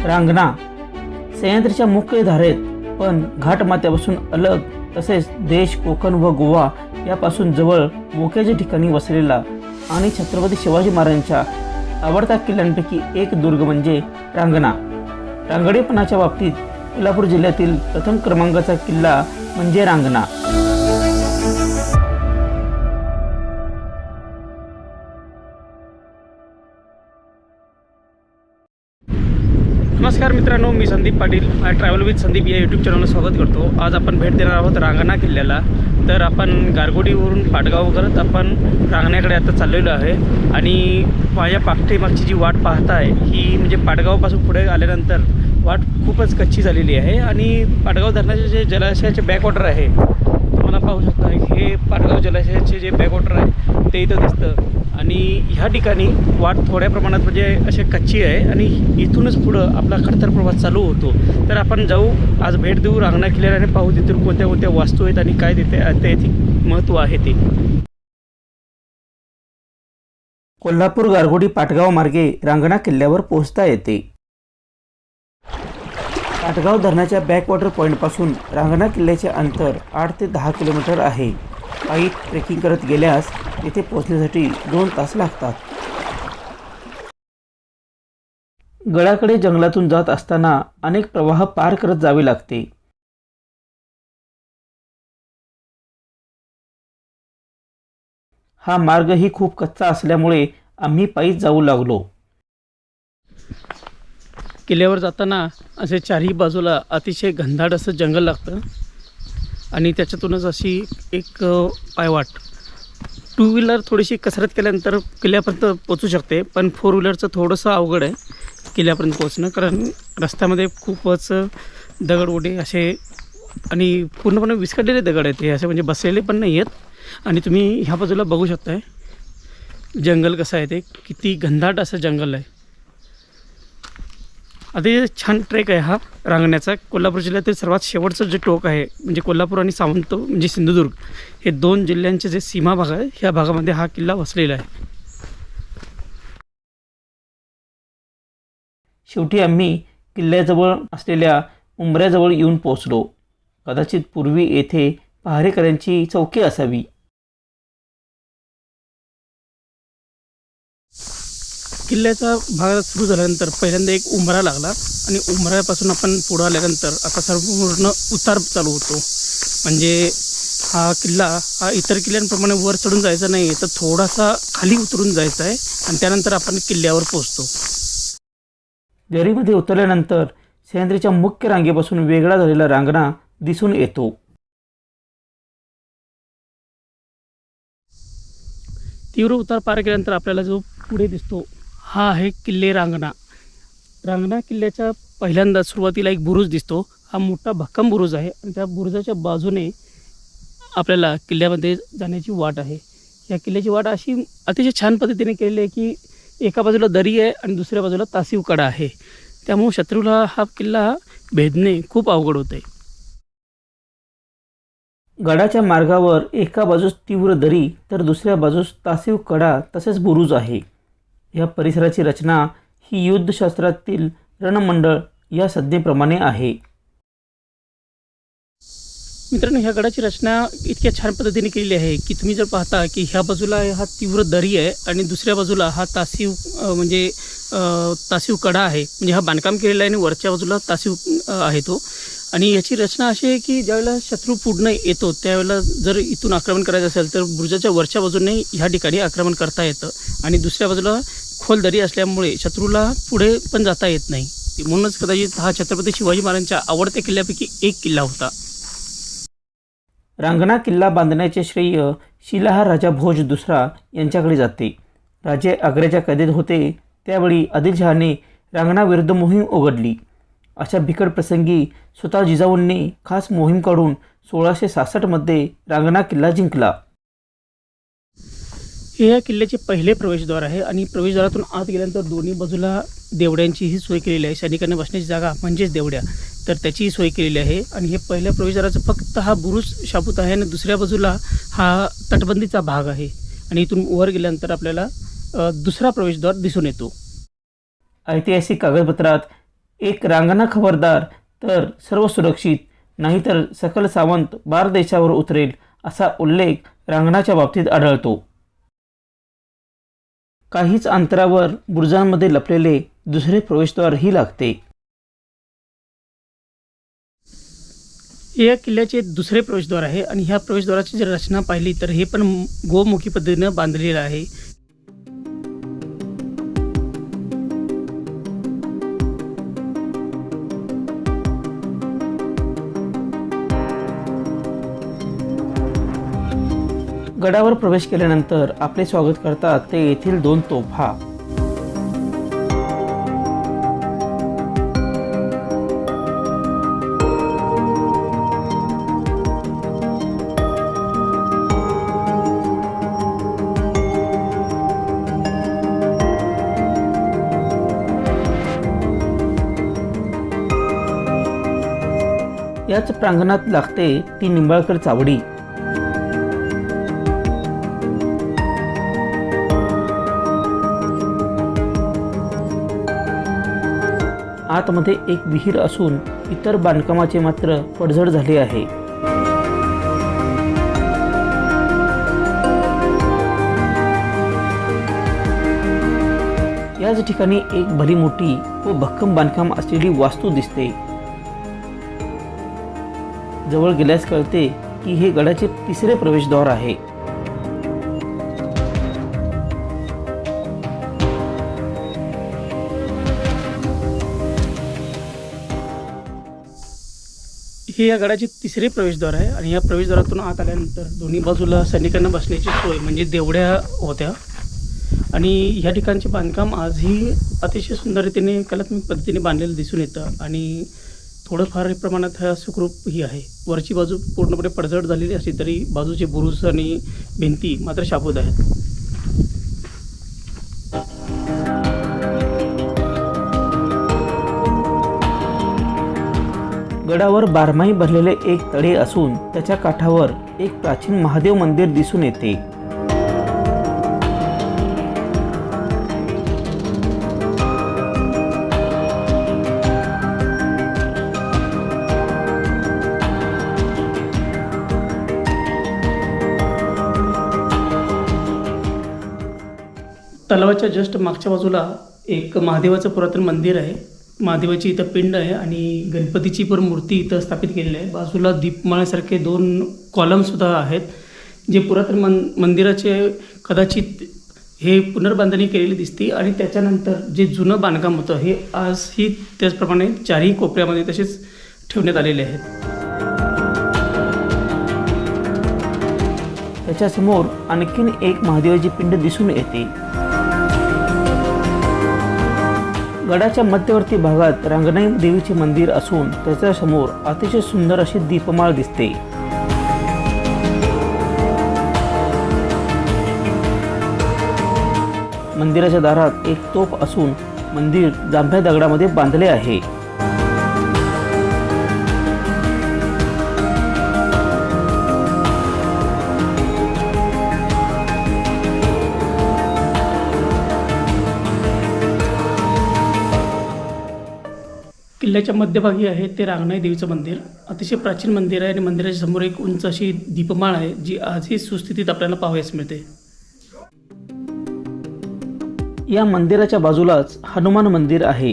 रांगणा सह्याद्रीच्या मुख्य धारेत पण घाटमाथ्यापासून अलग, तसेच देश, कोकण व गोवा यापासून जवळ मोक्याच्या ठिकाणी वसलेला आणि छत्रपती शिवाजी महाराजांच्या आवडत्या किल्ल्यांपैकी एक दुर्ग म्हणजे रांगणा. रांगडेपणाच्या बाबतीत कोल्हापूर जिल्ह्यातील प्रथम क्रमांकाचा किल्ला म्हणजे रांगणा. नमस्कार मित्रांनो, मी संदीप पाटील. ट्रॅव्हल विथ संदीप या यूट्यूब चॅनलला स्वागत करतो. आज आपण भेट देणार आहोत रांगणा किल्ल्याला. तर आपण गारगोडीवरून पाटगाव करत आपण रांगण्याकडे आता चाललेलो आहे आणि माझ्या पाठीमागची जी वाट पाहताय ही म्हणजे पाटगावपासून पुढे आल्यानंतर वाट खूपच कच्ची झालेली आहे आणि पाटगाव धरणाचे जे जलाशयाचे बॅकवॉटर आहे तुम्हाला पाहू शकता. हे पाटगाव जलाशयाचे जे बॅकवॉटर आहे ते इथं दिसतं आणि ह्या ठिकाणी वाट थोड्या प्रमाणात म्हणजे अशी कच्ची आहे आणि इथूनच पुढं आपला खडतर प्रवास चालू होतो. तर आपण जाऊ, आज भेट देऊ रांगणा किल्ल्याला आणि पाहू तिथून कोणत्या कोणत्या वास्तू आहेत आणि काय तिथे ऐतिहासिक महत्त्व आहे ते. कोल्हापूर गारगोडी पाटगाव मार्गे रांगणा किल्ल्यावर पोहोचता येते. पाटगाव धरणाच्या बॅकवॉटर पॉईंटपासून रांगणा किल्ल्याचे अंतर 8 ते 10 किलोमीटर आहे. पायी ट्रेकिंग करत गेल्यास येथे पोहोचण्यासाठी 2 तास लागतात. गडाकडे जंगलातून जात असताना अनेक प्रवाह पार करत जावे लागते. हा मार्गही खूप कच्चा असल्यामुळे आम्ही पायीच जाऊ लागलो. किल्ल्यावर जाताना असे चारही बाजूला अतिशय घनदाट असं जंगल लागतं आणि त्याच्यातूनच अशी एक पायवाट. 2 व्हीलर थोडीशी कसरत केल्यानंतर किल्ल्यापर्यंत पोचू शकते, पण 4 व्हीलरचं थोडंसं अवघड आहे किल्ल्यापर्यंत पोचणं, कारण रस्त्यामध्ये खूपच दगडओढे असे आणि पूर्णपणे विस्कटलेले दगड आहेत. हे असे म्हणजे बसलेले पण नाही आहेत. आणि तुम्ही ह्या बाजूला बघू शकताय जंगल कसं आहे, ते किती घनदाट असं जंगल आहे. अतिशय छान ट्रेक आहे हा रांगण्याचा. कोल्हापूर जिल्ह्यातील सर्वात शेवटचं जे टोक आहे म्हणजे कोल्हापूर आणि सावंत म्हणजे सिंधुदुर्ग हे 2 जिल्ह्यांचे जे सीमा भाग आहे ह्या भागामध्ये हा किल्ला वसलेला आहे. शेवटी आम्ही किल्ल्याजवळ असलेल्या उंबऱ्याजवळ येऊन पोहोचलो. कदाचित पूर्वी येथे पहारेकऱ्यांची चौकी असावी. किल्ल्याचा भाग सुरू झाल्यानंतर पहिल्यांदा एक उंबरा लागला आणि उंबऱ्यापासून आपण पुढं आल्यानंतर आता संपूर्ण उतार चालू होतो. म्हणजे हा किल्ला हा इतर किल्ल्यांप्रमाणे वर चढून जायचा नाही, तर थोडासा खाली उतरून जायचा आहे आणि त्यानंतर आपण किल्ल्यावर पोहोचतो. दरीमध्ये उतरल्यानंतर सह्याद्रीच्या मुख्य रांगेपासून वेगळा झालेला रांगणा दिसून येतो. तीव्र उतार पार केल्यानंतर आपल्याला जो पुढे दिसतो हा आहे किल्ले रांगणा. रांगणा किल्ल्याच्या पहिल्यांदा सुरुवातीला एक बुरुज दिसतो. हा मोठा भक्कम बुरुज आहे आणि त्या बुरुजाच्या बाजूने आपल्याला किल्ल्यामध्ये जाण्याची वाट आहे. या किल्ल्याची वाट अशी अतिशय छान पद्धतीने केलेली आहे की एका बाजूला दरी आहे आणि दुसऱ्या बाजूला तासीव कडा आहे. त्यामुळे शत्रूला हा किल्ला भेदणे खूप अवघड होते. गडाच्या मार्गावर एका बाजूस तीव्र दरी तर दुसऱ्या बाजूस तासीव कडा तसेच बुरुज आहे. या परिसराची रचना ही युद्धशास्त्रातील रणमंडळ या संज्ञेप्रमाणे आहे. मित्रांनो, ह्या गडाची रचना इतक्या छान पद्धतीने केलेली आहे की तुम्ही जर पाहता की ह्या बाजूला हा तीव्र दरी आहे आणि दुसऱ्या बाजूला हा तासीव म्हणजे तासीव कडा आहे. म्हणजे हा बांधकाम केलेला आहे आणि वरच्या बाजूला तासीव आहे तो. आणि याची रचना अशी आहे की ज्यावेळेला शत्रू पुढनं येतो त्यावेळेला जर इथून आक्रमण करायचं असेल तर बुरुजाच्या वरच्या बाजूने ह्या ठिकाणी आक्रमण करता येतं आणि दुसऱ्या बाजूला खोल दरी असल्यामुळे शत्रूला पुढे पण जाता येत नाही. म्हणूनच कदाचित हा छत्रपती शिवाजी महाराजांच्या आवडत्या किल्ल्यापैकी एक किल्ला होता. रांगणा किल्ला बांधण्याचे श्रेय शिलाहार राजा भोज दुसरा यांच्याकडे जाते. राजे आग्र्याच्या कैदेत होते त्यावेळी आदिलशहाने रांगणाविरुद्ध मोहीम उघडली. अशा बिकट प्रसंगी स्वतः जिजाऊंनी खास मोहीम काढून 1666 मध्ये रांगणा किल्ला जिंकला. हे या किल्ल्याचे पहिले प्रवेशद्वार आहे आणि प्रवेशद्वारातून आत गेल्यानंतर दोन्ही बाजूला देवड्यांचीही सोय केलेली आहे. सैनिकांना बसण्याची जागा म्हणजेच देवड्या, तर त्याचीही सोय केलेली आहे. आणि हे पहिल्या प्रवेशद्वाराचं फक्त हा बुरुज शाबूत आहे आणि दुसऱ्या बाजूला हा तटबंदीचा भाग आहे आणि इथून वर गेल्यानंतर आपल्याला दुसरा प्रवेशद्वार दिसून येतो. ऐतिहासिक कागदपत्रात एक रांगणा खबरदार तर सर्व सुरक्षित, नाहीतर सकल सावंत बार देशावर उतरेल असा उल्लेख रांगणाच्या बाबतीत आढळतो. काहीच अंतरावर बुरुजांमध्ये लपलेले दुसरे प्रवेशद्वारही लागते. या किल्ल्याचे दुसरे प्रवेशद्वार आहे आणि ह्या प्रवेशद्वाराची जर रचना पाहिली तर हे पण गोमुखी पद्धतीनं बांधलेलं आहे. गडावर प्रवेश केल्यानंतर आपले स्वागत करतात ते येथील 2 तोफा. याच प्रांगणात लागते ती निंबाळकर चावडी. आतमध्ये एक विहीर असून इतर बांधकामाचे मात्र पडझड झाले आहे. याच ठिकाणी एक भली मोठी व भक्कम बांधकाम असलेली वास्तू दिसते. जवळ गेल्यास कळते की हे गडाचे तिसरे प्रवेशद्वार आहे. हे या गडाचे तिसरे प्रवेशद्वार आहे आणि या प्रवेशद्वारातून आत आल्यानंतर दोन्ही बाजूला सैनिकांना बसण्याची सोय म्हणजे देवड्या होत्या आणि ह्या ठिकाणचे बांधकाम आजही अतिशय सुंदर रीतीने कलात्मक पद्धतीने बांधलेलं दिसून येतं आणि थोडंफार प्रमाणात हा सुखरूप ही आहे. वरची बाजू पूर्णपणे पडझड झालेली असली तरी बाजूचे बुरुज आणि भिंती मात्र शाबूत आहेत. गडावर बारमाही भरलेले एक तळे असून त्याच्या काठावर एक प्राचीन महादेव मंदिर दिसून येते. तलावाच्या जस्ट मागच्या बाजूला एक महादेवाचं पुरातन मंदिर आहे. महादेवाची इथं पिंड आहे आणि गणपतीची पण मूर्ती इथं स्थापित केलेली आहे. बाजूला दीपमाळ्यासारखे 2 कॉलमसुद्धा आहेत जे पुरातन मंदिराचे कदाचित हे पुनर्बांधणी केलेली दिसते आणि त्याच्यानंतर जे जुनं बांधकाम होतं हे आजही त्याचप्रमाणे 4ही कोपऱ्यामध्ये तसेच ठेवण्यात आलेले आहेत. त्याच्यासमोर आणखीन एक महादेवाची पिंड दिसून येते. गडाच्या मध्यवर्ती भागात रांगणाई देवीचे मंदिर असून त्याच्या समोर अतिशय सुंदर अशी दीपमाळ दिसते. मंदिराच्या दारात एक तोफ असून मंदिर जांभ्या दगडामध्ये बांधले आहे. किल्ल्याच्या मध्यभागी आहे ते रांगणाई देवीचं मंदिर. अतिशय प्राचीन मंदिर आहे आणि मंदिराच्या समोर एक उंच अशी दीपमाळ आहे जी आजही सुस्थितीत आपल्याला पाहावयास मिळते. या मंदिराच्या बाजूलाच हनुमान मंदिर आहे.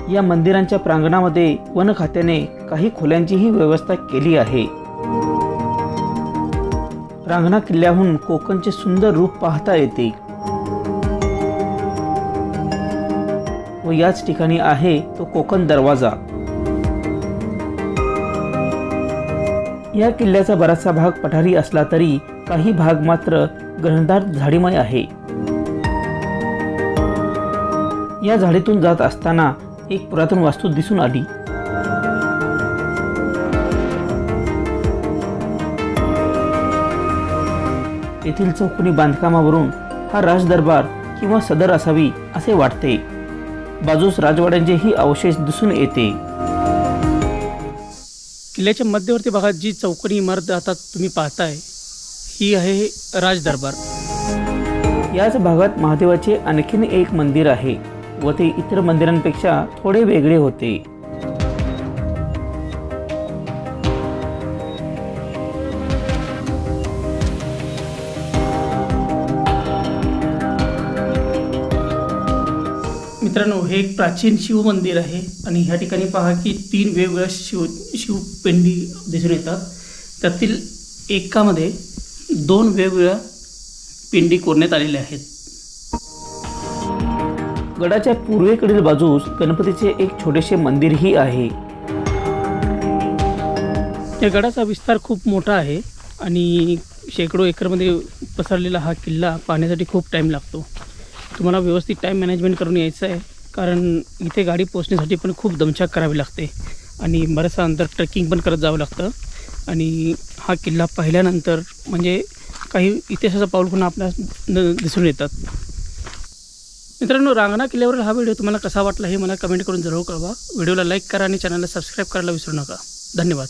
या मंदिरांच्या प्रांगणामध्ये वन खात्याने काही खोल्यांचीही व्यवस्था केली आहे. रांगणा किल्ल्याहून कोकणचे सुंदर रूप पाहता येते व याच ठिकाणी आहे तो कोकण दरवाजा. या किल्ल्याचा बराचसा भाग पठारी असला तरी काही भाग मात्र घनदाट झाडीमय आहे. या झाडीतून जात असताना एक पुरातन वास्तू दिसून आली. येथील चौकोनी बांधकामावरून हा राजदरबार किंवा सदर असावी असे वाटते. बाजूस राजवाड्यांचेही अवशेष दिसून येते. किल्ल्याच्या मध्यवर्ती भागात जी चौकोनी इमारत आता तुम्ही पाहताय ही आहे राजदरबार. याच भागात महादेवाचे आणखीन एक मंदिर आहे व ते इतर मंदिरांपेक्षा थोडे वेगळे होते. मित्रांनो, हे एक प्राचीन शिव मंदिर आहे आणि ह्या ठिकाणी पहा की 3 वेगवेगळ्या शिवपिंडी दिसून येतात. त्यातील एकामध्ये 2 वेगवेगळ्या पिंडी कोरण्यात आलेल्या आहेत. गडाच्या पूर्वेकडील बाजूस गणपतीचे एक छोटेसे मंदिरही आहे. या गडाचा विस्तार खूप मोठा आहे आणि शेकडो एकरमध्ये पसरलेला हा किल्ला पाहण्यासाठी खूप टाईम लागतो. तुम्हाला व्यवस्थित टाईम मॅनेजमेंट करून यायचं आहे, कारण इथे गाडी पोहोचण्यासाठी पण खूप दमछाक करावी लागते आणि बरंचसं अंतर ट्रेकिंग पण करत जावं लागतं. आणि हा किल्ला पाहिल्यानंतर म्हणजे काही इतिहासाचा पाऊल पुन्हा आपल्याला दिसून येतात. मित्रांनो, रांगणा किल्ल्यावरील हा व्हिडिओ तुम्हाला कसा वाटला हे मला कमेंट करून जरूर कळवा. व्हिडिओला लाईक करा आणि चॅनलला सबस्क्राईब करायला विसरू नका. धन्यवाद.